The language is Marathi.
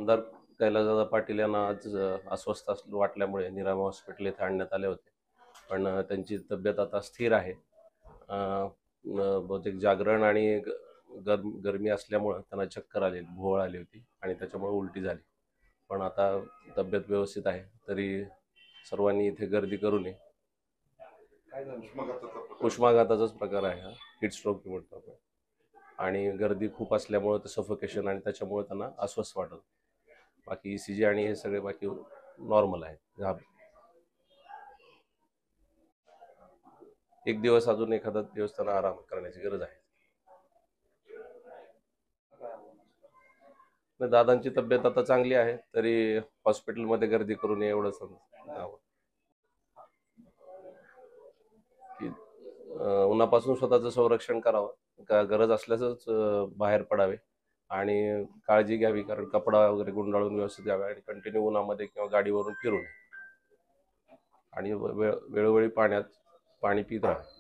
आमदार कैलासदादा पाटील यांना आज अस्वस्थ वाटल्यामुळे निरामय हॉस्पिटल येथे आणण्यात आले होते, पण त्यांची तब्येत आता स्थिर आहे. बहुतेक जागरण आणि गरमी असल्यामुळे त्यांना चक्कर आली, भोवळ आली होती आणि त्याच्यामुळे उलटी झाली. पण आता तब्येत व्यवस्थित आहे. तरी सर्वांनी इथे गर्दी करू नये. उष्माघाताचाच प्रकार आहे हा, हीट स्ट्रोक म्हणतो आपण. आणि गर्दी खूप असल्यामुळे ते सफोकेशन आणि त्याच्यामुळे त्यांना अस्वस्थ वाटत. बाकी ECG आणि हे सगळे बाकी नॉर्मल आहे. एक दिवस अजून एखादा दिवस त्यांना आराम करण्याची गरज आहे. दादांची तब्येत आता चांगली आहे, तरी हॉस्पिटलमध्ये गर्दी करू नये एवढंच की उन्हापासून स्वतःचं संरक्षण करावं, गरज असल्यासच बाहेर पडावे आणि काळजी घ्यावी, कारण कपडा वगैरे गुंडाळून व्यवस्थित घ्यावे आणि कंटिन्यू उन्हामध्ये किंवा गाडीवरून फिरू नये आणि वेळोवेळी पाणी पित राहा.